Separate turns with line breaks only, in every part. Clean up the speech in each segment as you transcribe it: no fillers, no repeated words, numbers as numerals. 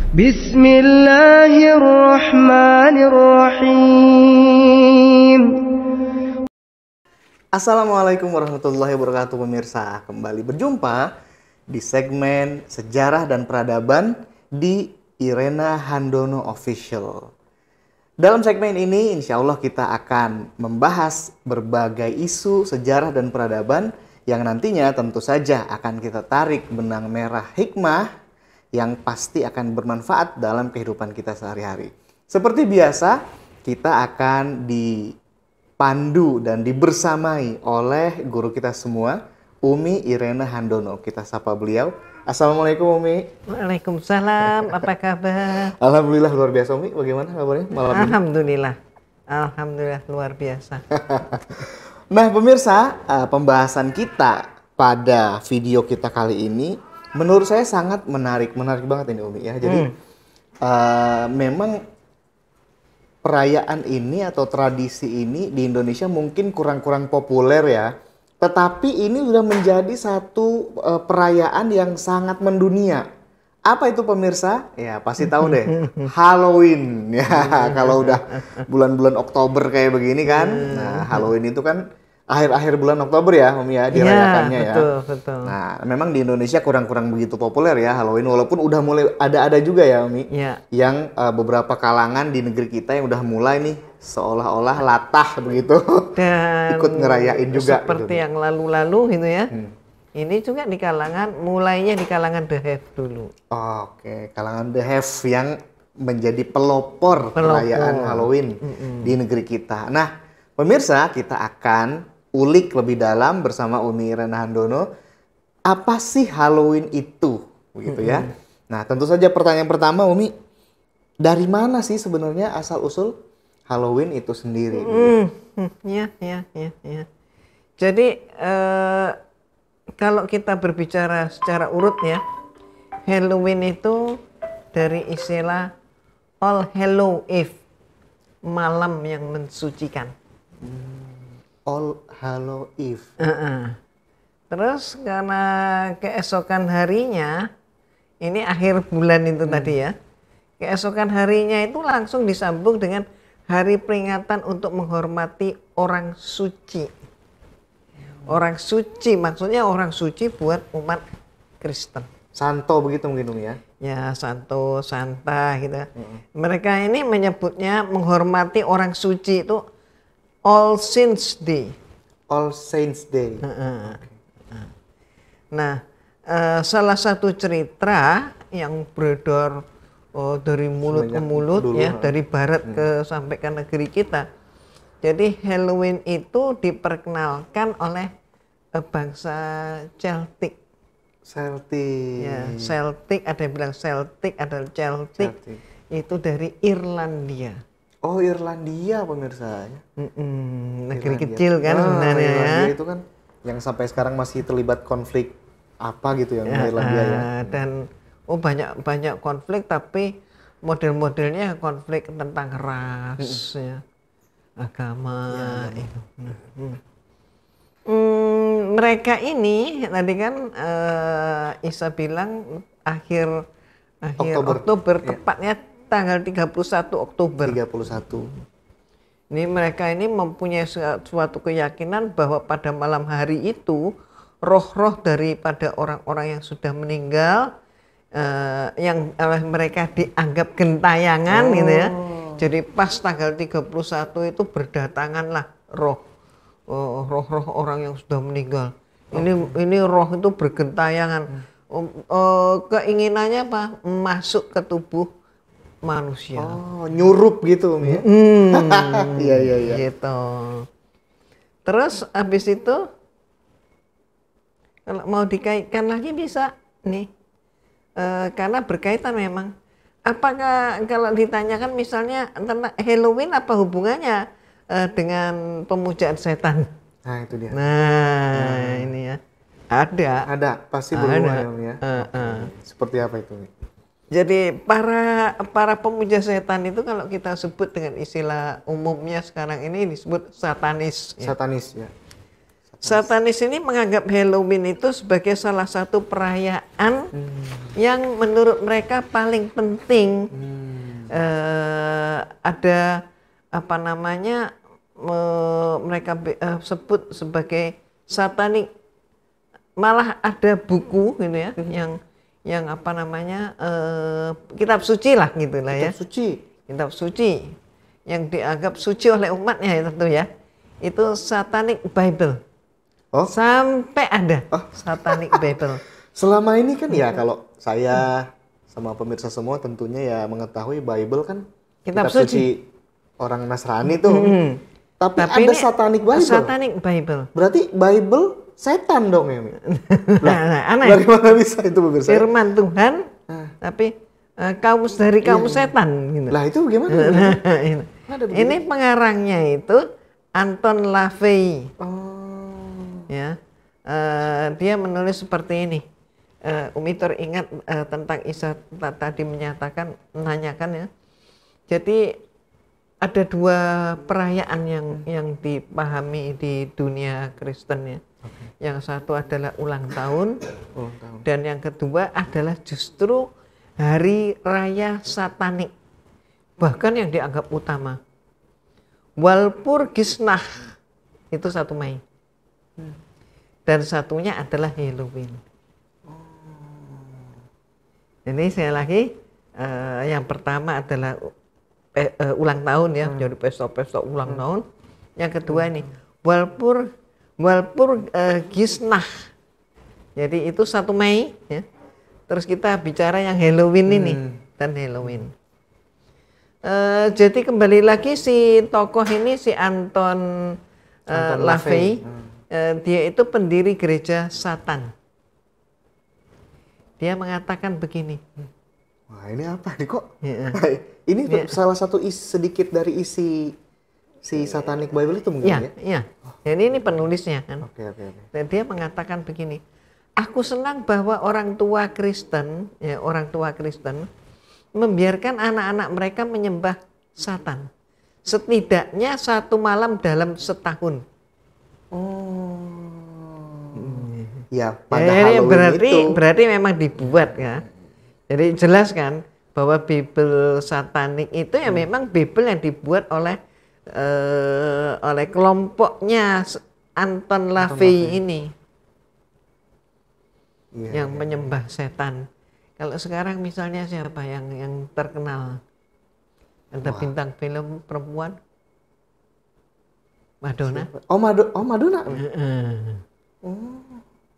Bismillahirrahmanirrahim.
Assalamualaikum warahmatullahi wabarakatuh pemirsa. Kembali berjumpa di segmen Sejarah dan Peradaban di Irena Handono Official. Dalam segmen ini insya Allah kita akan membahas berbagai isu sejarah dan peradaban yang nantinya tentu saja akan kita tarik benang merah hikmah yang pasti akan bermanfaat dalam kehidupan kita sehari-hari. Seperti biasa, kita akan dipandu dan dibersamai oleh guru kita semua, Umi Irena Handono. Kita sapa beliau. Assalamualaikum Umi.
Waalaikumsalam, apa kabar?
Alhamdulillah luar biasa Umi, bagaimana kabarnya malam ini?
Alhamdulillah luar biasa.
Nah pemirsa, pembahasan kita pada video kita kali ini menurut saya sangat menarik banget ini Umi ya. Jadi memang perayaan ini atau tradisi ini di Indonesia mungkin kurang populer ya. Tetapi ini sudah menjadi satu perayaan yang sangat mendunia. Apa itu pemirsa? Ya pasti tahu deh. Halloween. Ya kalau udah bulan-bulan Oktober kayak begini kan. Nah Halloween itu kan akhir-akhir bulan Oktober ya Om ya dirayakannya ya.
Betul.
Nah memang di Indonesia kurang begitu populer ya Halloween. Walaupun udah mulai ada juga ya Om yang beberapa kalangan di negeri kita yang udah mulai nih seolah-olah latah begitu
dan
ikut ngerayain juga
seperti
gitu.
yang lalu-lalu gitu ya. Ini juga mulainya di kalangan The Have dulu.
Oke, kalangan The Have yang menjadi pelopor perayaan Halloween di negeri kita. Nah, pemirsa, kita akan ulik lebih dalam bersama Umi Irena Handono. Apa sih Halloween itu? Begitu ya. Nah, tentu saja pertanyaan pertama Umi, dari mana sih sebenarnya asal-usul Halloween itu sendiri?
Ya. Jadi kalau kita berbicara secara urut ya, Halloween itu dari istilah All Hallow Eve, malam yang mensucikan.
All Hallow Eve.
Terus karena keesokan harinya, ini akhir bulan itu tadi ya, keesokan harinya itu langsung disambung dengan hari peringatan untuk menghormati orang suci. Orang suci maksudnya orang suci buat umat Kristen.
Santo begitu mungkin ya?
Ya santo, santa gitu. Mereka ini menyebutnya menghormati orang suci itu All Saints Day.
All Saints Day.
Nah, salah satu cerita yang beredar dari mulut ke mulut dulu, ya, dari barat sampai ke negeri kita. Jadi Halloween itu diperkenalkan oleh bangsa Celtic. Ya, Celtic, ada yang bilang Celtic, ada Celtic. Itu dari Irlandia.
Oh, Irlandia pemirsa.
Negeri kecil kan sebenarnya ya.
Irlandia itu kan yang sampai sekarang masih terlibat konflik apa gitu yang Irlandia ya.
Dan banyak konflik, tapi model-modelnya konflik tentang ras, ya, agama. Itu. Mereka ini tadi kan Isa bilang akhir Oktober tepatnya tanggal 31 Oktober.
31.
Ini mereka ini mempunyai suatu keyakinan bahwa pada malam hari itu roh-roh daripada orang-orang yang sudah meninggal yang mereka dianggap gentayangan gitu ya. Jadi pas tanggal 31 itu berdatanganlah roh-roh orang yang sudah meninggal. Ini roh itu bergentayangan. Keinginannya apa? Masuk ke tubuh manusia.
Nyurup gitu ya. Iya.
Gitu. Terus habis itu kalau mau dikaitkan lagi bisa nih. Karena berkaitan memang. Apakah kalau ditanyakan misalnya tentang Halloween apa hubungannya dengan pemujaan setan?
Nah itu dia.
Nah ini ya.
Ada pasti berhubungan ya. Seperti apa itu?
Jadi para pemuja setan itu kalau kita sebut dengan istilah umumnya sekarang ini disebut satanis.
Satanis ya.
Satanis ini menganggap Halloween itu sebagai salah satu perayaan yang menurut mereka paling penting. Ada apa namanya mereka sebut sebagai satanik. Malah ada buku gitu ya, yang apa namanya kitab suci lah gitulah ya. Kitab suci yang dianggap suci oleh umatnya ya tentu ya. Itu Satanic Bible. Sampai ada Satanic Bible.
Selama ini kan ya kalau saya sama pemirsa semua tentunya ya mengetahui Bible kan kitab suci orang Nasrani tuh. Tapi ada Satanic Bible.
Satanic Bible.
Berarti Bible setan dong ya.
Aneh.
Bagaimana bisa itu pemirsa?
Firman Tuhan, tapi kaum setan. Gitu.
Lah itu gimana?
Ini pengarangnya itu Anton LaVey. Ya, dia menulis seperti ini. Umi teringat tentang Isa tadi menanyakan ya. Jadi ada dua perayaan yang dipahami di dunia Kristen ya. Yang satu adalah ulang tahun, dan yang kedua adalah justru hari raya Satanik, bahkan yang dianggap utama. Walpurgisnacht itu 1 Mei. Dan satunya adalah Halloween. Ini saya lagi yang pertama adalah ulang tahun ya, jadi pesta-pesta ulang tahun. Yang kedua ini Walpurgisnacht. Jadi itu 1 Mei ya. Terus kita bicara yang Halloween ini dan Halloween. Jadi kembali lagi si tokoh ini si Anton LaVey. Dia itu pendiri gereja Satan. Dia mengatakan begini.
Wah ini apa nih kok? Ini salah satu sedikit dari isi si Satanic Bible itu mungkin ya? Iya.
Jadi ini penulisnya kan.
Oke.
Dan dia mengatakan begini. Aku senang bahwa orang tua Kristen membiarkan anak-anak mereka menyembah Satan. Setidaknya 1 malam dalam setahun.
Ya, pada Halloween
berarti memang dibuat ya. Jadi jelas kan bahwa Bible Satanik itu ya memang Bible yang dibuat oleh kelompoknya Anton LaVey ini. Yang menyembah setan. Kalau sekarang misalnya siapa yang terkenal? Ada bintang film perempuan? Madonna.
Madonna.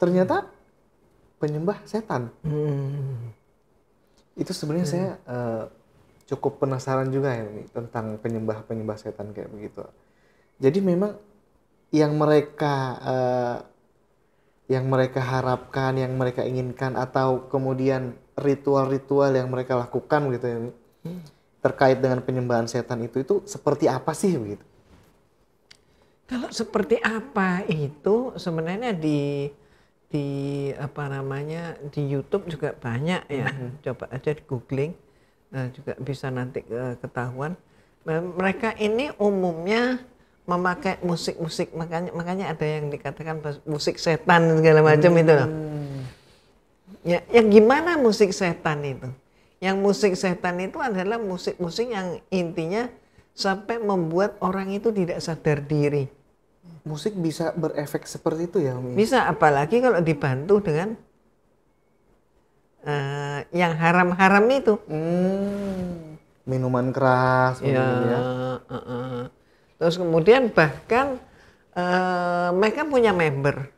Ternyata penyembah setan. Itu sebenarnya saya cukup penasaran juga ya tentang penyembah setan kayak begitu. Jadi memang yang mereka harapkan, yang mereka inginkan, atau kemudian ritual-ritual yang mereka lakukan gitu ya, terkait dengan penyembahan setan itu seperti apa sih begitu?
Kalau seperti apa itu sebenarnya di YouTube juga banyak ya. Coba aja di googling juga bisa nanti ketahuan. Mereka ini umumnya memakai musik-musik, makanya ada yang dikatakan musik setan segala macam itu loh. Ya, yang gimana musik setan itu? Yang musik setan itu adalah musik-musik yang intinya sampai membuat orang itu tidak sadar diri.
Musik bisa berefek seperti itu ya, Umi?
Bisa, apalagi kalau dibantu dengan yang haram-haram itu.
Minuman keras,
ya. Terus kemudian bahkan mereka punya member.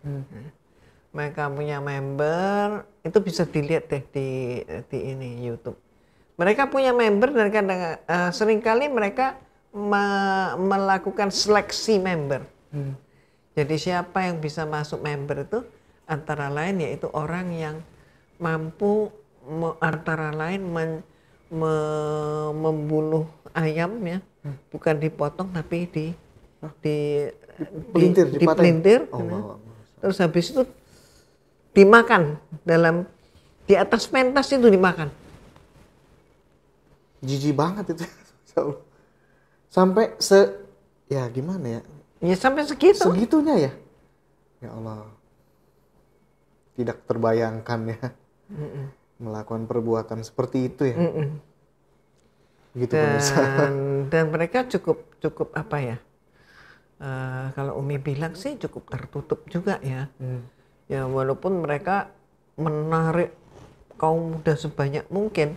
Mereka punya member, itu bisa dilihat deh di ini YouTube. Mereka punya member dan kadang seringkali mereka melakukan seleksi member. Jadi siapa yang bisa masuk member itu antara lain yaitu orang yang mampu antara lain membunuh ayam ya, bukan dipotong tapi dipelintir. Terus habis itu dimakan di atas pentas itu dimakan.
Jijik banget itu. Sampai ya gimana ya?
Ya sampai segitu.
Segitunya ya. Ya Allah. Tidak terbayangkan ya. Melakukan perbuatan seperti itu ya. Gitu pemirsa.
Dan mereka cukup apa ya? Kalau Umi bilang sih cukup tertutup juga ya. Ya walaupun mereka menarik kaum muda sebanyak mungkin,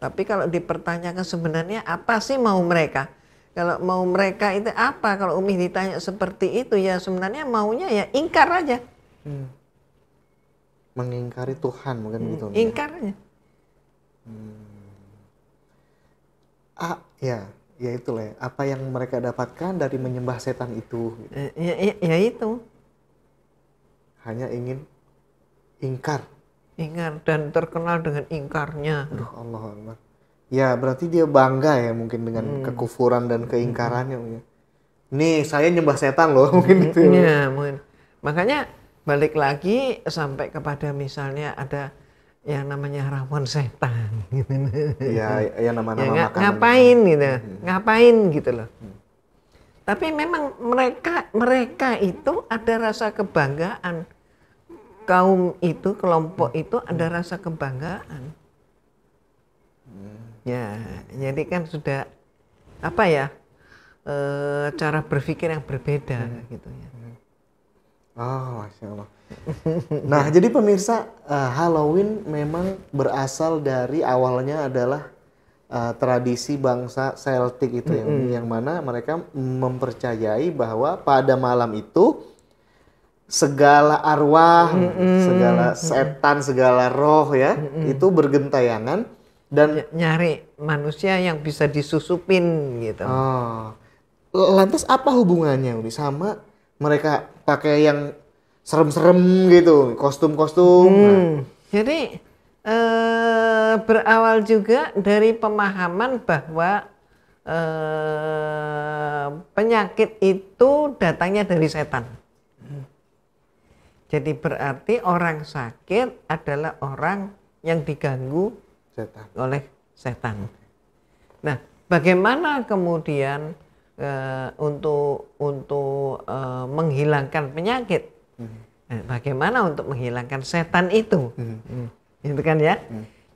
tapi kalau dipertanyakan sebenarnya apa sih mau mereka? Kalau mau mereka itu apa? Kalau Umi ditanya seperti itu ya sebenarnya maunya ya ingkar aja.
Mengingkari Tuhan mungkin gitu.
Ingkar aja.
Ya itulah ya. Apa yang mereka dapatkan dari menyembah setan itu.
Ya itu.
Hanya ingin ingkar.
Ingkar dan terkenal dengan ingkarnya.
Aduh, Allah Akbar. Ya berarti dia bangga ya mungkin dengan kekufuran dan keingkarannya. Nih saya nyembah setan loh mungkin gitu.
Ya, mungkin. Makanya balik lagi sampai kepada misalnya ada yang namanya ramuan setan gitu.
Ya nama-nama
Ya,
makanan.
ngapain gitu. Ngapain gitu loh. Tapi memang mereka itu ada rasa kebanggaan. Kaum itu, kelompok itu ada rasa kebanggaan. Ya, jadi kan sudah apa ya? Cara berpikir yang berbeda gitu ya.
Oh, Masya Allah. Nah, jadi pemirsa, Halloween memang berasal dari awalnya adalah tradisi bangsa Celtic itu yang mana mereka mempercayai bahwa pada malam itu segala arwah, segala setan, segala roh ya, itu bergentayangan dan
nyari manusia yang bisa disusupin gitu.
Oh. Lantas apa hubungannya Uni sama mereka pakai yang serem-serem gitu, kostum-kostum?
Jadi berawal juga dari pemahaman bahwa penyakit itu datangnya dari setan. Jadi berarti orang sakit adalah orang yang diganggu oleh setan. Nah, bagaimana kemudian untuk menghilangkan penyakit? Bagaimana untuk menghilangkan setan itu? Itu kan ya.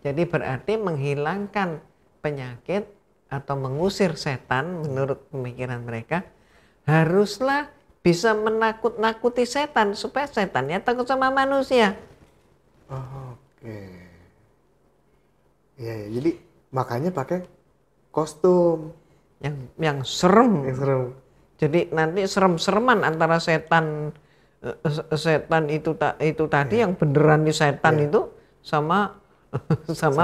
Jadi berarti menghilangkan penyakit atau mengusir setan menurut pemikiran mereka haruslah bisa menakut-nakuti setan supaya setannya takut sama manusia.
Oke. Iya, jadi makanya pakai kostum
yang serem.
Yang serem.
Jadi nanti serem-sereman antara setan itu tadi yang beneran di setan itu sama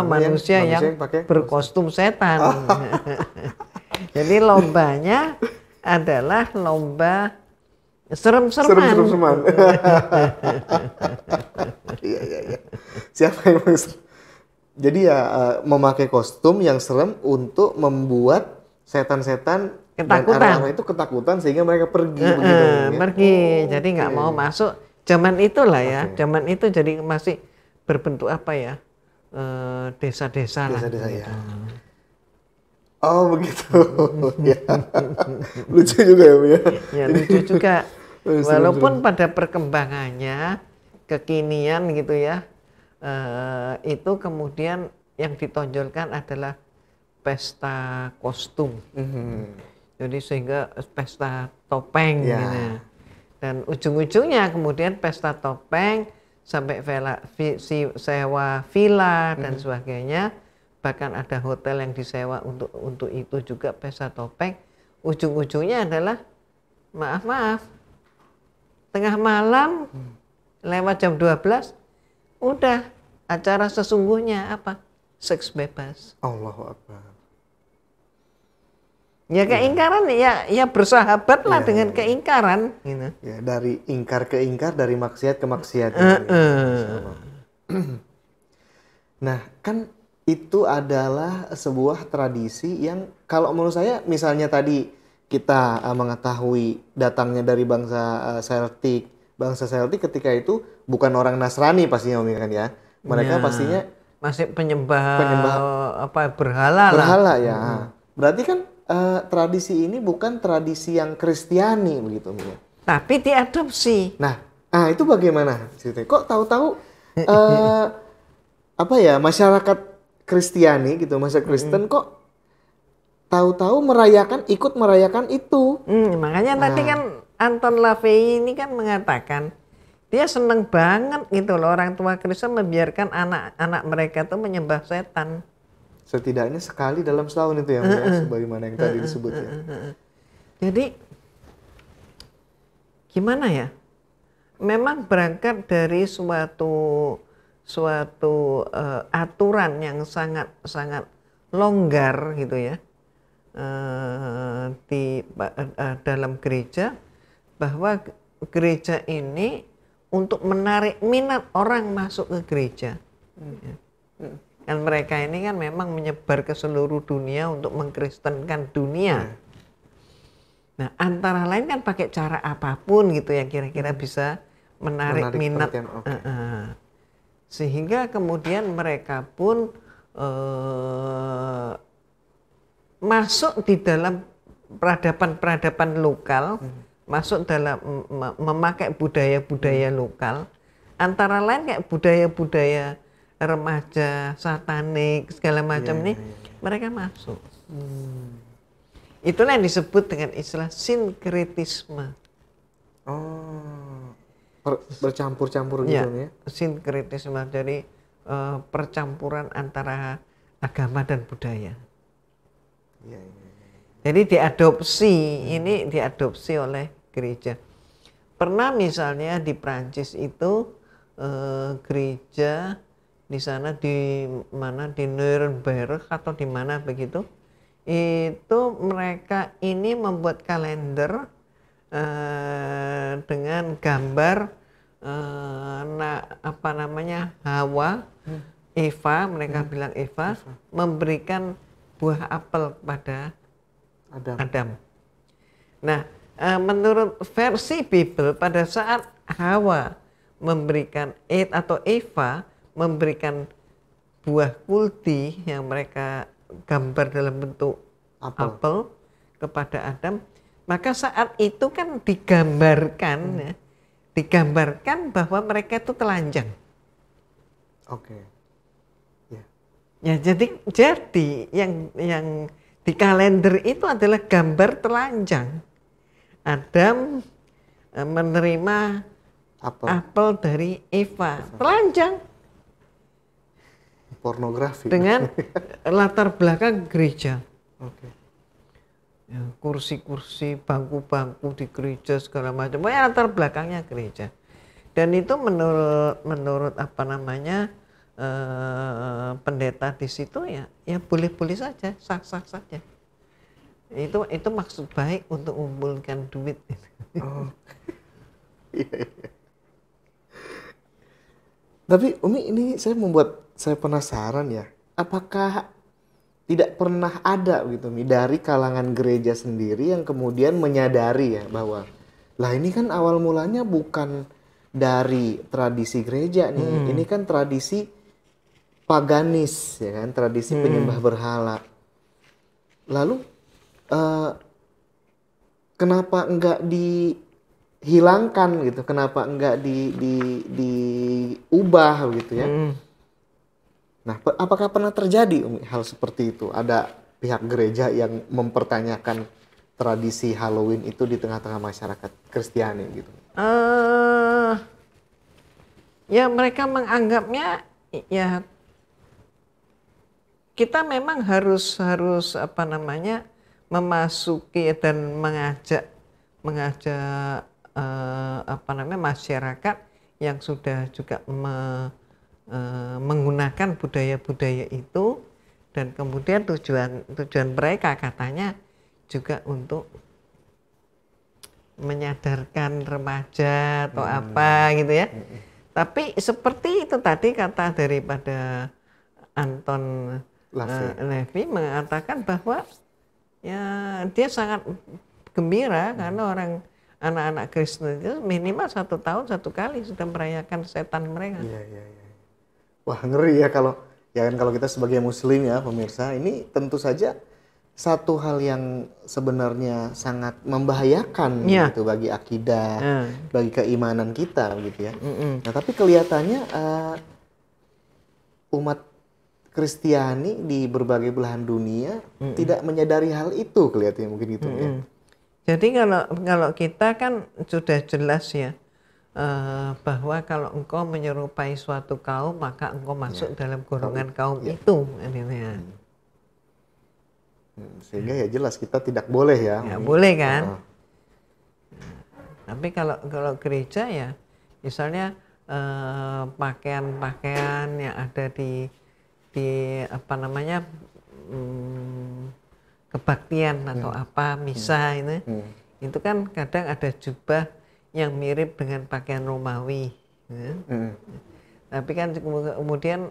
manusia yang berkostum setan. Jadi lombanya adalah lomba serem-sereman.
Serem-sereman. Iya. Siapa yang jadi ya memakai kostum yang serem untuk membuat setan-setan
ketakutan.
Dan arwah-arwah itu ketakutan sehingga mereka pergi begitu.
Pergi. Jadi nggak mau masuk. Zaman itulah ya. Zaman itu jadi masih berbentuk apa ya? Desa-desa lah.
Desa-desa ya. Oh begitu. Ya. Lucu juga ya Bu ya.
Ya lucu juga. Walaupun pada perkembangannya kekinian gitu ya, itu kemudian yang ditonjolkan adalah pesta kostum. Jadi sehingga pesta topeng gitu. Dan ujung-ujungnya kemudian pesta topeng sampai sewa villa dan sebagainya. Bahkan ada hotel yang disewa untuk itu juga pesta topeng. Ujung-ujungnya adalah maaf tengah malam lewat jam 12 udah acara sesungguhnya apa? Seks bebas.
Allahu Akbar.
Ya keingkaran ya bersahabat lah dengan keingkaran gitu.
Ya dari ingkar ke ingkar, dari maksiat ke maksiat. Nah, kan itu adalah sebuah tradisi yang kalau menurut saya misalnya tadi kita mengetahui datangnya dari bangsa Celtic. Bangsa Celtic ketika itu bukan orang Nasrani pastinya Umi kan ya. Mereka pastinya
masih penyembah apa berhala lah.
Berhala ya. Berarti kan tradisi ini bukan tradisi yang Kristiani begitu Umi.
Tapi diadopsi.
Nah, Ah, itu bagaimana ceritanya? Kok tahu-tahu apa ya, masyarakat Kristiani gitu, masyarakat Kristen kok tahu-tahu ikut merayakan itu.
Makanya tadi kan Anton LaVey ini kan mengatakan dia seneng banget gitu loh orang tua Kristen membiarkan anak-anak mereka tuh menyembah setan.
Setidaknya sekali dalam setahun itu ya, sebagaimana yang tadi disebut ya.
Jadi gimana ya? Memang berangkat dari suatu aturan yang sangat longgar gitu ya di dalam gereja, bahwa gereja ini untuk menarik minat orang masuk ke gereja. Dan mereka ini kan memang menyebar ke seluruh dunia untuk mengkristenkan dunia. Nah, antara lain kan pakai cara apapun gitu yang kira-kira bisa menarik minat. Sehingga kemudian mereka pun masuk di dalam peradaban lokal, masuk dalam memakai budaya-budaya lokal. Antara lain kayak budaya-budaya remaja, satanik, segala macam ini mereka masuk. Itulah yang disebut dengan istilah sinkretisme.
Oh, bercampur-campur gitu ya?
Sinkretisme dari percampuran antara agama dan budaya. Jadi diadopsi oleh gereja. Pernah misalnya di Prancis itu gereja di sana di Nuremberg atau di mana begitu, itu mereka ini membuat kalender dengan gambar Hawa, Eva, mereka bilang Eva, memberikan buah apel kepada Adam. Nah, menurut versi Bible pada saat Hawa memberikan Eva memberikan buah kulti yang mereka gambar dalam bentuk apel kepada Adam, maka saat itu kan digambarkan bahwa mereka itu telanjang. Ya, jadi yang di kalender itu adalah gambar telanjang. Adam menerima apel dari Eva, telanjang.
Pornografi.
Dengan latar belakang gereja. Ya, kursi-kursi, bangku-bangku di gereja segala macam. Pokoknya latar belakangnya gereja. Dan itu menurut pendeta di situ ya boleh-boleh saja, sah-sah saja. Itu maksud baik untuk mengumpulkan duit.
Tapi Umi, ini saya penasaran ya, apakah tidak pernah ada gitu Umi dari kalangan gereja sendiri yang kemudian menyadari ya bahwa lah ini kan awal mulanya bukan dari tradisi gereja nih, ini kan tradisi paganis ya kan, tradisi penyembah berhala. Lalu kenapa enggak dihilangkan gitu, kenapa enggak diubah gitu ya? Nah, apakah pernah terjadi hal seperti itu? Ada pihak gereja yang mempertanyakan tradisi Halloween itu di tengah-tengah masyarakat Kristiani gitu?
Ya mereka menganggapnya ya kita memang harus memasuki dan mengajak masyarakat yang sudah juga menggunakan budaya-budaya itu, dan kemudian tujuan mereka katanya juga untuk menyadarkan remaja atau apa gitu ya. Tapi seperti itu tadi kata daripada Anton LaVey mengatakan bahwa ya dia sangat gembira karena anak-anak Kristen itu minimal 1 tahun 1 kali sudah merayakan setan mereka.
Wah, ngeri ya kalau kita sebagai Muslim ya pemirsa, ini tentu saja satu hal yang sebenarnya sangat membahayakan
Iya.
gitu bagi akidah,
Nah,
bagi keimanan kita gitu ya. Nah, tapi kelihatannya umat Kristiani di berbagai belahan dunia tidak menyadari hal itu kelihatannya mungkin gitu ya.
jadi kalau kita kan sudah jelas ya bahwa kalau engkau menyerupai suatu kaum maka engkau masuk dalam golongan kaum itu. Intinya.
Sehingga ya jelas kita tidak boleh ya.
Ya boleh kan. Tapi kalau gereja ya, misalnya pakaian-pakaian yang ada di apa namanya kebaktian atau apa misa itu kan kadang ada jubah yang mirip dengan pakaian Romawi. Ya. Tapi kan kemudian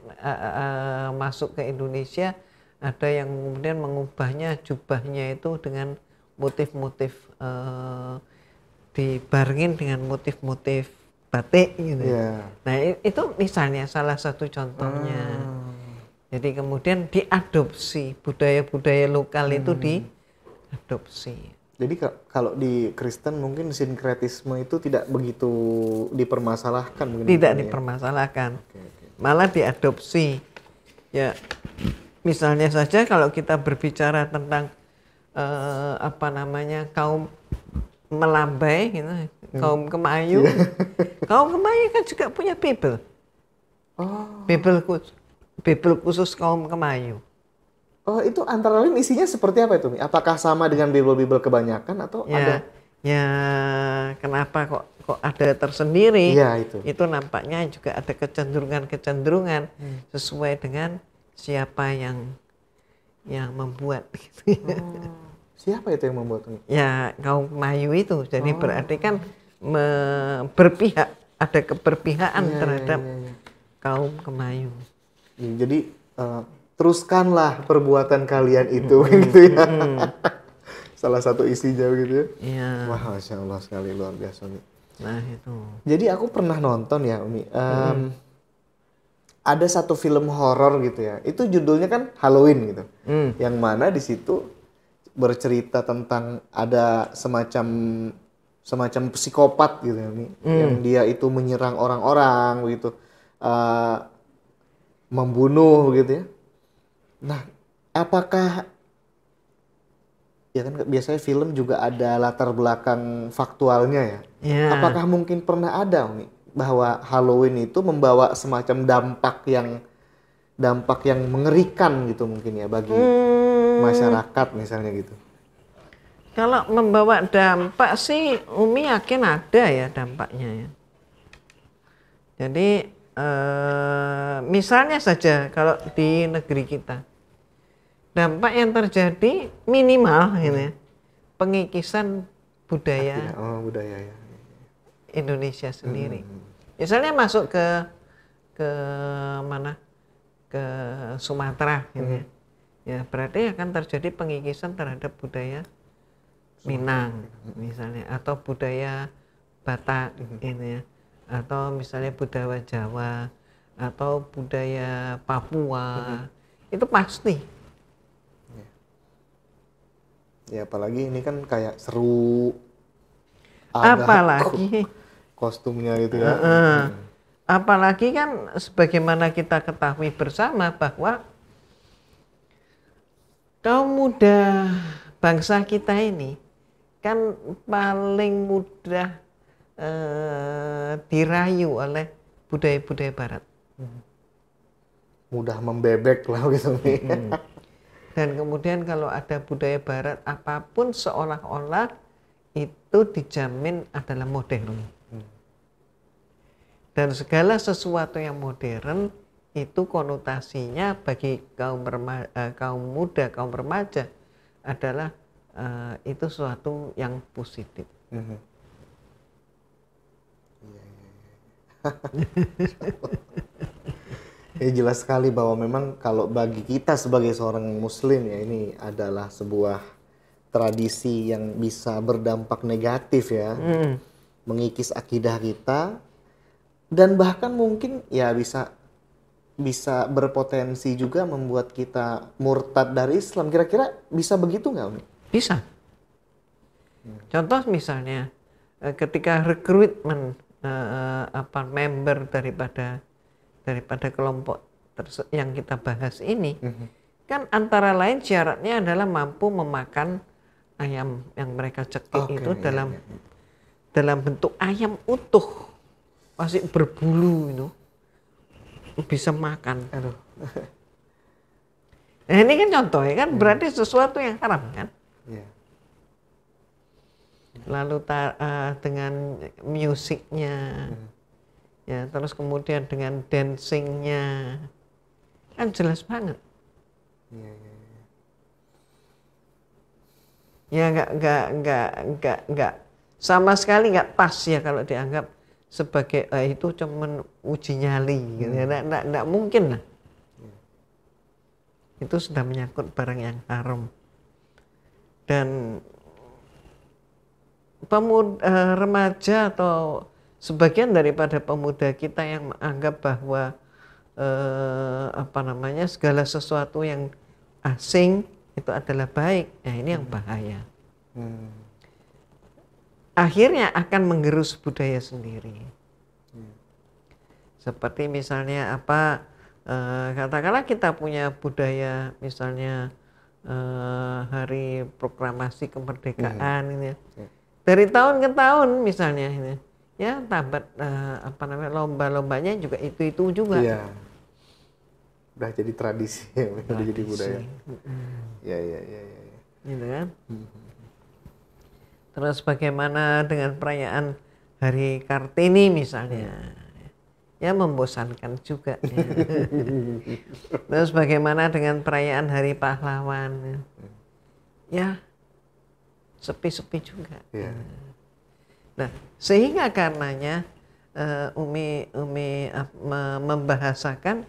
masuk ke Indonesia ada yang kemudian mengubahnya jubahnya itu dengan motif-motif dibarengin dengan motif-motif batik gitu.
Yeah.
Nah itu misalnya salah satu contohnya. Jadi kemudian diadopsi budaya-budaya lokal itu diadopsi.
Jadi kalau di Kristen mungkin sinkretisme itu tidak begitu dipermasalahkan mungkin.
Tidak dipermasalahkan. Malah diadopsi. Ya misalnya saja kalau kita berbicara tentang apa namanya kaum Melambai gitu, kaum Kemayu. Kaum Kemayu kan juga punya Bible. Bible khusus kaum Kemayu.
Oh, itu antara lain isinya seperti apa itu, Mi? Apakah sama dengan Bible kebanyakan atau ada?
Ya, kenapa kok ada tersendiri?
Iya, itu.
Itu nampaknya juga ada kecenderungan sesuai dengan siapa yang membuat gitu.
Siapa itu yang membuat ini?
Ya, kaum Kemayu itu. Jadi berarti kan berpihak, ada keberpihakan terhadap kaum Kemayu.
Jadi teruskanlah perbuatan kalian itu gitu ya. Salah satu isinya gitu ya.
Iya.
Wah, Masya Allah sekali, luar biasa Umi.
Nah itu.
Jadi aku pernah nonton ya Umi. Ada satu film horor gitu ya. Itu judulnya kan Halloween gitu. Yang mana di situ bercerita tentang ada semacam psikopat gitu ya Umi. Yang dia itu menyerang orang-orang begitu. Membunuh gitu ya. Nah, apakah ya kan biasanya film juga ada latar belakang faktualnya ya?
Yeah.
Apakah mungkin pernah ada Umi bahwa Halloween itu membawa semacam dampak yang mengerikan gitu mungkin ya bagi masyarakat misalnya gitu?
Kalau membawa dampak sih Umi yakin ada ya dampaknya ya. Jadi misalnya saja kalau di negeri kita dampak yang terjadi minimal ini pengikisan budaya
budaya ya.
Indonesia sendiri. Misalnya masuk ke mana? Ke Sumatera gitu ya. Ya berarti akan terjadi pengikisan terhadap budaya Minang misalnya atau budaya Batak ini ya. Atau misalnya budaya Jawa atau budaya Papua. Itu pasti.
Ya apalagi ini kan kayak seru.
Apalagi
kostumnya gitu ya.
Apalagi kan sebagaimana kita ketahui bersama bahwa kaum muda bangsa kita ini kan paling mudah dirayu oleh budaya-budaya barat.
Mudah membebek lah gitu.
Dan kemudian kalau ada budaya barat apapun seolah-olah itu dijamin adalah modern. Dan segala sesuatu yang modern itu konotasinya bagi kaum muda, kaum remaja adalah itu sesuatu yang positif.
Ya jelas sekali bahwa memang kalau bagi kita sebagai seorang muslim ya ini adalah sebuah tradisi yang bisa berdampak negatif ya. Mengikis akidah kita dan bahkan mungkin ya bisa bisa berpotensi juga membuat kita murtad dari Islam. Kira-kira bisa begitu nggak, Umi?
Bisa. Contoh misalnya ketika rekrutmen member daripada kelompok yang kita bahas ini, kan antara lain syaratnya adalah mampu memakan ayam yang mereka cekik itu dalam bentuk ayam utuh, masih berbulu itu, bisa makan.
Aduh.
Nah, ini kan contoh ya kan, berarti sesuatu yang haram kan.
Yeah.
Lalu dengan musiknya, ya terus kemudian dengan dancingnya, kan jelas banget. Ya nggak sama sekali nggak pas ya kalau dianggap sebagai itu cuma uji nyali, gitu. Nggak mungkin lah. Itu sudah menyangkut barang yang haram. Dan remaja atau sebagian daripada pemuda kita yang menganggap bahwa segala sesuatu yang asing itu adalah baik, nah ini yang bahaya. Akhirnya akan menggerus budaya sendiri. Seperti misalnya katakanlah kita punya budaya misalnya hari proklamasi kemerdekaan ini. Dari tahun ke tahun misalnya ini, ya tabat lomba-lombanya juga itu juga.
Iya. Udah jadi tradisi, udah jadi budaya. Iya.
Gitu kan? Terus bagaimana dengan perayaan Hari Kartini misalnya? Ya membosankan juga. Ya. Terus bagaimana dengan perayaan Hari Pahlawan? Ya sepi-sepi juga. Yeah. Nah, sehingga karenanya Umi membahasakan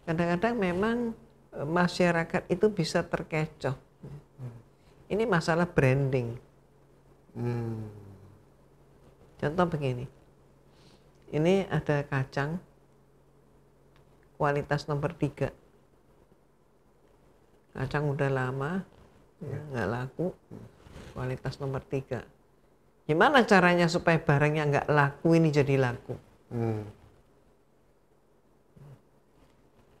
kadang-kadang memang masyarakat itu bisa terkecoh. Ini masalah branding. Contoh begini, ini ada kacang kualitas nomor 3. Kacang udah lama, nggak laku. Kualitas nomor 3. Gimana caranya supaya barangnya nggak laku ini jadi laku?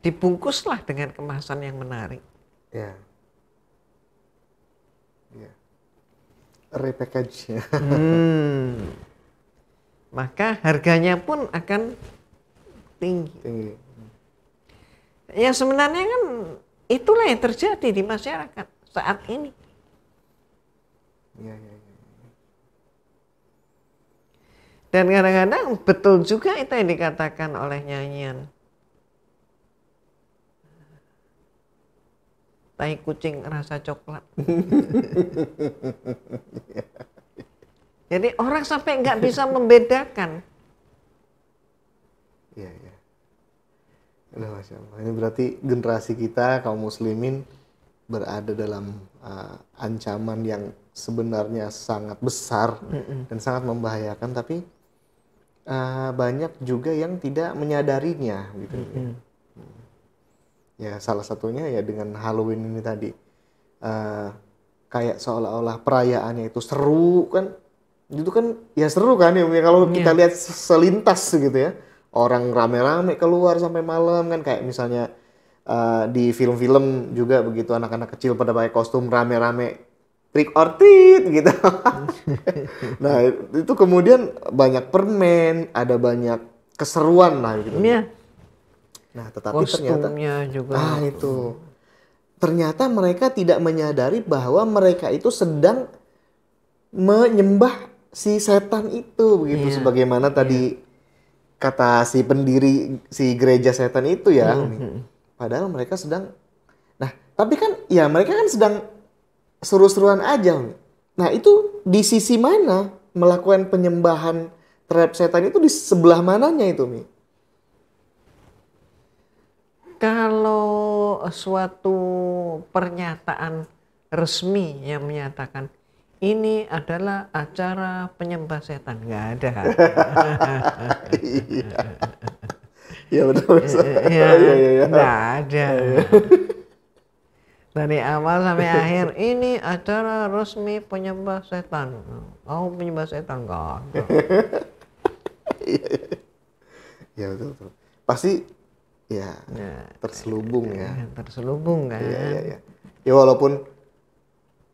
Dibungkuslah dengan kemasan yang menarik.
Ya. Repackage.
Maka harganya pun akan tinggi. Ya sebenarnya kan itulah yang terjadi di masyarakat saat ini.
Ya.
Dan kadang-kadang betul juga itu yang dikatakan oleh nyanyian. Tai kucing rasa coklat. Jadi orang sampai nggak bisa membedakan.
Iya. Masya Allah. Ini berarti generasi kita kaum muslimin berada dalam ancaman yang sebenarnya sangat besar dan sangat membahayakan, tapi banyak juga yang tidak menyadarinya gitu. Ya salah satunya ya dengan Halloween ini tadi, kayak seolah-olah perayaannya itu seru kan, itu kan ya seru kan ya kalau kita lihat selintas gitu ya, orang rame-rame keluar sampai malam kan, kayak misalnya di film-film juga begitu, anak-anak kecil pada pakai kostum rame-rame trick or treat gitu. Nah itu kemudian banyak permen, ada banyak keseruan lah gitu.
Iya.
Nah tetapi ternyata
juga.
Itu ternyata mereka tidak menyadari bahwa mereka itu sedang menyembah si setan itu begitu, sebagaimana tadi kata si pendiri si gereja setan itu ya. Padahal mereka sedang, nah tapi kan ya mereka kan sedang seru-seruan aja. Nah itu di sisi mana melakukan penyembahan terhadap setan itu, di sebelah mananya itu, Mi?
Kalau suatu pernyataan resmi yang menyatakan ini adalah acara penyembah setan, nggak ada.
Iya betul.
Ya,
Iya iya iya.
nggak ada. Dari awal sampai akhir ini acara resmi penyembah setan. Kamu penyembah setan nggak ada.
Iya betul betul. Pasti ya terselubung ya.
Terselubung kan.
Iya iya iya. Ya walaupun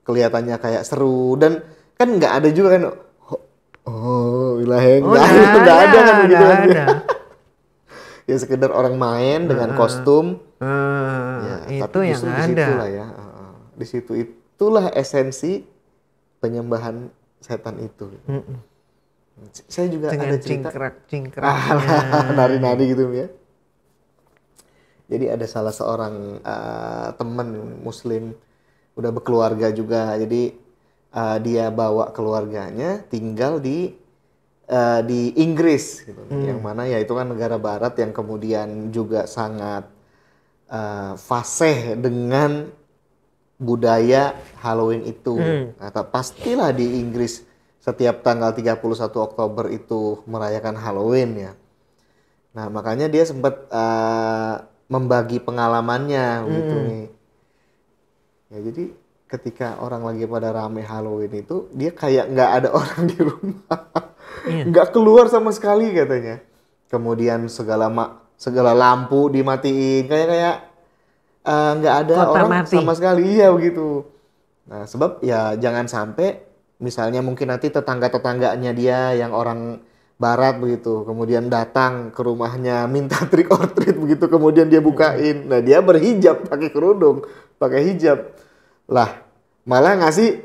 kelihatannya kayak seru dan kan nggak ada juga kan. Wilayah nggak ada kan begitu kan.
Ada.
Ya sekedar orang main dengan kostum. Ya,
itu
tapi
yang
justru
ada.
di situlah ya. Di situ itulah esensi penyembahan setan itu. Saya juga
Dengan
ada cerita.
cingkrak-cingkraknya.
Nari-nari gitu ya. Jadi ada salah seorang teman muslim udah berkeluarga juga. Jadi dia bawa keluarganya tinggal di Inggris gitu. Yang mana ya itu kan negara barat yang kemudian juga sangat fasih dengan budaya Halloween itu. Nah, pastilah di Inggris setiap tanggal 31 Oktober itu merayakan Halloween ya. Nah, makanya dia sempat membagi pengalamannya gitu nih. Ya, jadi ketika orang lagi pada rame Halloween itu, dia kayak nggak ada orang di rumah. Nggak keluar sama sekali katanya. Kemudian segala lampu dimatiin, kayak nggak ada
Kota
orang
mati.
sama sekali. Iya begitu. Nah, sebab ya jangan sampai misalnya mungkin nanti tetangga-tetangganya dia yang orang barat begitu, kemudian datang ke rumahnya minta trick or treat begitu, kemudian dia bukain. Nah, dia berhijab, pakai kerudung, pakai hijab. Lah, malah ngasih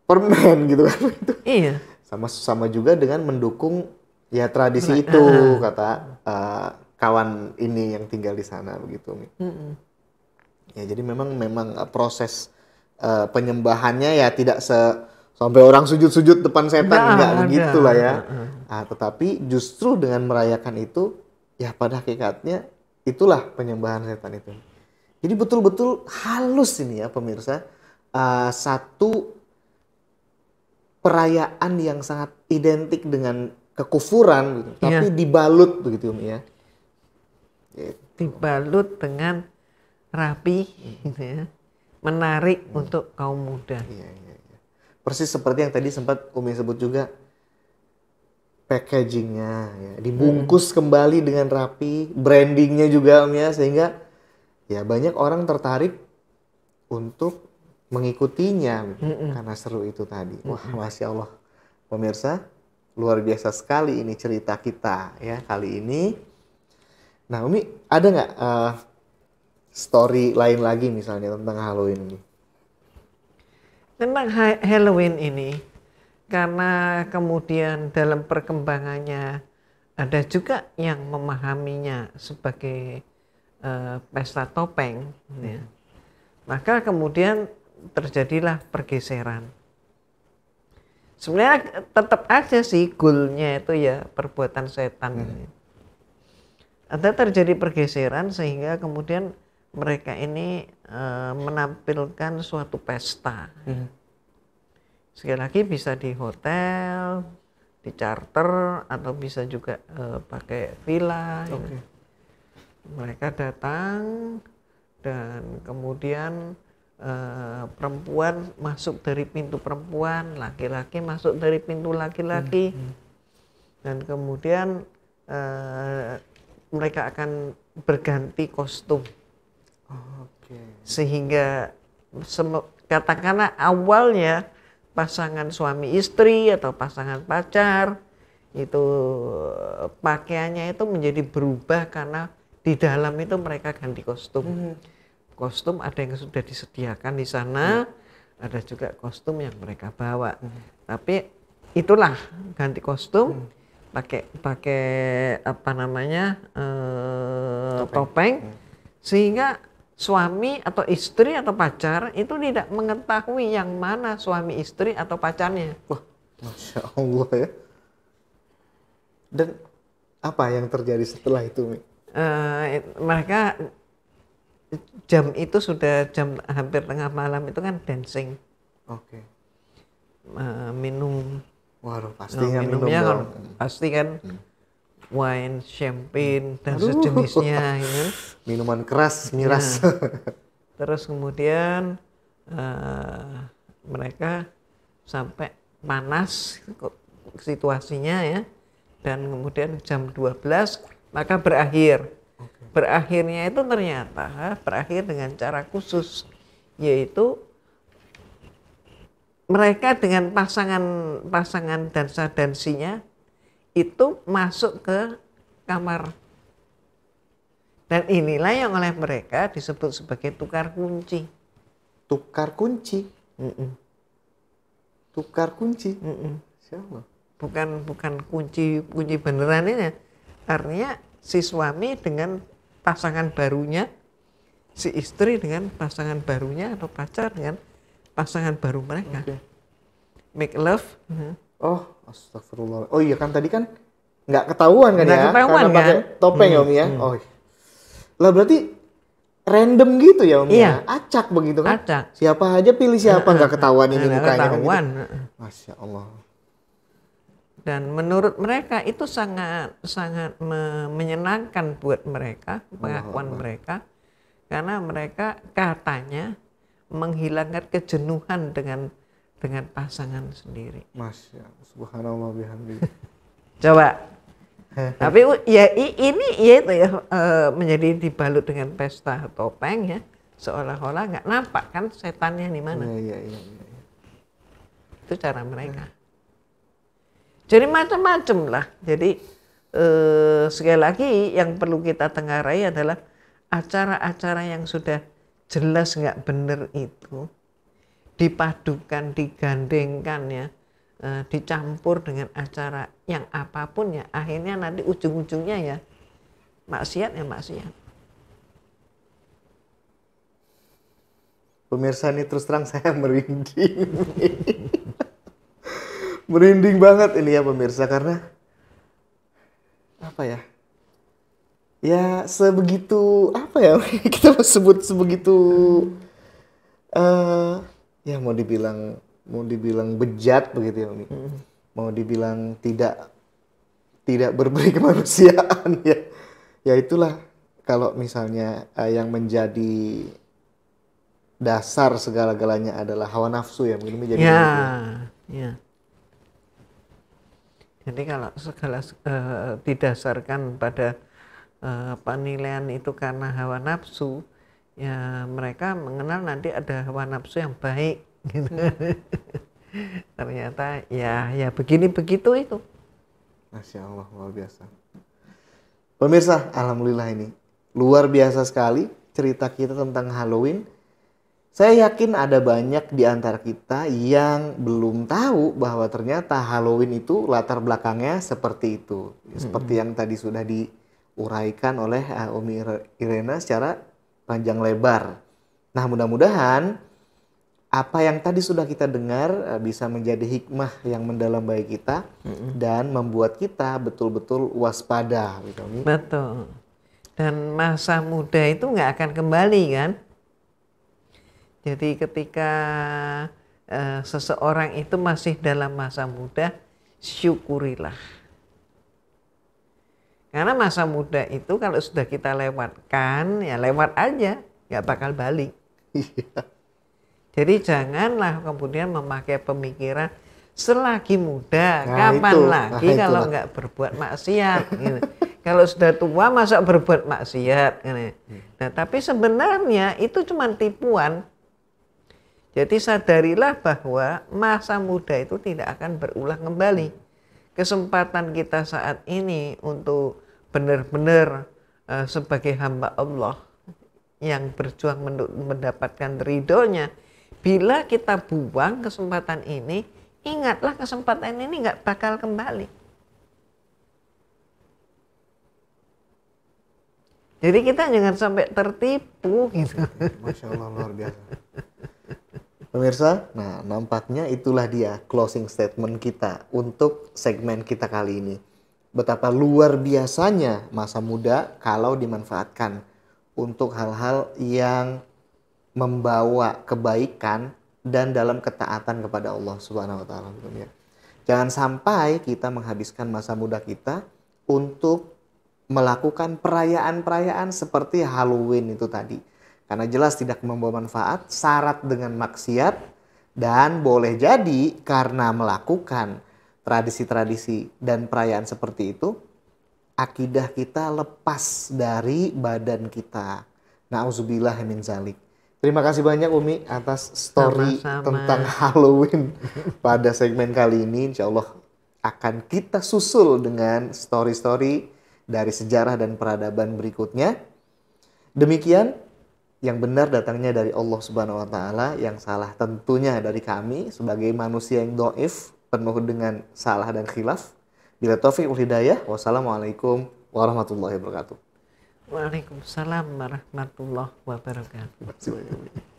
permen gitu kan.
Iya.
Sama juga dengan mendukung ya tradisi itu, kata kawan ini yang tinggal di sana begitu. Ya, jadi memang proses penyembahannya ya tidak sampai orang sujud-sujud depan setan, enggak begitu lah ya. Tetapi justru dengan merayakan itu, ya pada hakikatnya itulah penyembahan setan itu. Jadi betul-betul halus ini ya pemirsa, satu perayaan yang sangat identik dengan kekufuran, gitu, tapi dibalut begitu ya.
Dibalut dengan rapi, gitu ya. Menarik untuk kaum muda.
Iya. Persis seperti yang tadi sempat Umi sebut juga, packagingnya ya, dibungkus kembali dengan rapi, brandingnya juga Om ya, sehingga ya banyak orang tertarik untuk mengikutinya karena seru itu tadi. Wah, Masya Allah pemirsa, luar biasa sekali ini cerita kita ya kali ini. Nah Umi, ada nggak story lain lagi misalnya tentang Halloween ini?
Tentang Halloween ini, karena kemudian dalam perkembangannya ada juga yang memahaminya sebagai pesta topeng, ya. Maka kemudian terjadilah pergeseran. Sebenarnya tetap aja sih goalnya itu ya perbuatan setan. Ada terjadi pergeseran sehingga kemudian mereka ini menampilkan suatu pesta. Sekali lagi bisa di hotel, di charter, atau bisa juga pakai villa. Ya. Mereka datang dan kemudian perempuan masuk dari pintu perempuan, laki-laki masuk dari pintu laki-laki, dan kemudian mereka akan berganti kostum. Sehingga katakanlah awalnya pasangan suami istri atau pasangan pacar itu pakaiannya itu menjadi berubah karena di dalam itu mereka ganti kostum. Kostum ada yang sudah disediakan di sana, ada juga kostum yang mereka bawa. Tapi itulah ganti kostum, pakai apa namanya topeng, sehingga suami atau istri atau pacar itu tidak mengetahui yang mana suami istri atau pacarnya.
Wah, Masya Allah ya. Dan apa yang terjadi setelah itu, Mi?
Mereka jam itu sudah jam hampir tengah malam itu kan dancing. Minum.
Waduh, pastinya minum
minumnya kan
dong.
pasti kan wine, champagne dan sejenisnya, ya kan?
Minuman keras, miras.
Terus kemudian mereka sampai panas situasinya ya, dan kemudian jam 12 maka berakhir. Berakhirnya itu ternyata berakhir dengan cara khusus, yaitu mereka dengan pasangan dansa-dansinya itu masuk ke kamar. Dan inilah yang oleh mereka disebut sebagai tukar kunci.
Tukar kunci. Tukar kunci. Siapa?
Bukan kunci beneran ini. Artinya si suami dengan pasangan barunya, si istri dengan pasangan barunya atau pacar dengan pasangan baru mereka.
Okay.
Make love.
Oh, astagfirullah. Oh iya kan tadi kan nggak ketahuan kan
nggak
ya?
ketahuan,
karena pakai
kan?
topeng ya Om ya. Oh. Lah berarti random gitu ya Om
Iya.
ya? Acak begitu kan?
Acak.
Siapa aja pilih siapa, nggak ketahuan ini
Nggak
mukanya kan
ketahuan.
gitu. Masya Allah.
Dan menurut mereka itu sangat menyenangkan buat mereka, pengakuan mereka, karena mereka katanya menghilangkan kejenuhan dengan pasangan sendiri.
Masya Allah, subhanallah bihamdi.
Coba. Tapi ya ini ya itu ya menjadi dibalut dengan pesta topeng ya, seolah-olah nggak nampak kan setannya di mana.
Iya.
Itu cara mereka. Jadi macam-macam lah. Jadi sekali lagi yang perlu kita tenggarai adalah acara-acara yang sudah jelas nggak benar itu dipadukan, digandengkan ya, dicampur dengan acara yang apapun ya, akhirnya nanti ujung-ujungnya ya maksiat.
Pemirsa ini terus terang saya merinding. Merinding banget ini ya pemirsa, karena apa ya? Ya sebegitu apa ya kita sebut sebegitu ya mau dibilang bejat begitu ya Umi. Mau dibilang tidak berberi kemanusiaan ya. Ya itulah kalau misalnya yang menjadi dasar segala-galanya adalah hawa nafsu ya mungkin menjadi
ya. Jadi kalau segala didasarkan pada penilaian itu karena hawa nafsu, ya mereka mengenal nanti ada hawa nafsu yang baik gitu. Ternyata ya begini begitu itu.
Masya Allah, luar biasa. Pemirsa, alhamdulillah ini luar biasa sekali cerita kita tentang Halloween. Saya yakin ada banyak di antara kita yang belum tahu bahwa ternyata Halloween itu latar belakangnya seperti itu. Seperti yang tadi sudah diuraikan oleh Umi Irena secara panjang lebar. Nah, mudah-mudahan apa yang tadi sudah kita dengar bisa menjadi hikmah yang mendalam bagi kita dan membuat kita betul-betul waspada. Gitu, Umi.
Betul. Dan masa muda itu nggak akan kembali kan? Jadi ketika seseorang itu masih dalam masa muda, syukurilah. Karena masa muda itu kalau sudah kita lewatkan, ya lewat aja, nggak bakal balik. Jadi janganlah kemudian memakai pemikiran selagi muda, kapan lagi kalau nggak berbuat maksiat. Gitu. Kalau sudah tua masa berbuat maksiat. Gitu. Nah, tapi sebenarnya itu cuma tipuan. Jadi sadarilah bahwa masa muda itu tidak akan berulang kembali. Kesempatan kita saat ini untuk benar-benar sebagai hamba Allah yang berjuang mendapatkan ridhonya, bila kita buang kesempatan ini, ingatlah kesempatan ini nggak bakal kembali. Jadi kita jangan sampai tertipu gitu.
Masya Allah, luar biasa. Pemirsa, nah nampaknya itulah dia closing statement kita untuk segmen kita kali ini. Betapa luar biasanya masa muda kalau dimanfaatkan untuk hal-hal yang membawa kebaikan dan dalam ketaatan kepada Allah Subhanahu wa taala. Jangan sampai kita menghabiskan masa muda kita untuk melakukan perayaan-perayaan seperti Halloween itu tadi. Karena jelas tidak membawa manfaat, syarat dengan maksiat, dan boleh jadi karena melakukan tradisi-tradisi dan perayaan seperti itu, akidah kita lepas dari badan kita. Na'udzubillah min zalik. Terima kasih banyak Umi atas story
Sama-sama.
tentang Halloween pada segmen kali ini. Insya Allah akan kita susul dengan story-story dari sejarah dan peradaban berikutnya. Demikian, yang benar datangnya dari Allah Subhanahu wa taala, yang salah tentunya dari kami sebagai manusia yang dhaif, penuh dengan salah dan khilaf. Bila taufiq wal hidayah, wassalamualaikum warahmatullahi wabarakatuh.
Waalaikumsalam warahmatullahi wabarakatuh.
Terima kasih banyak.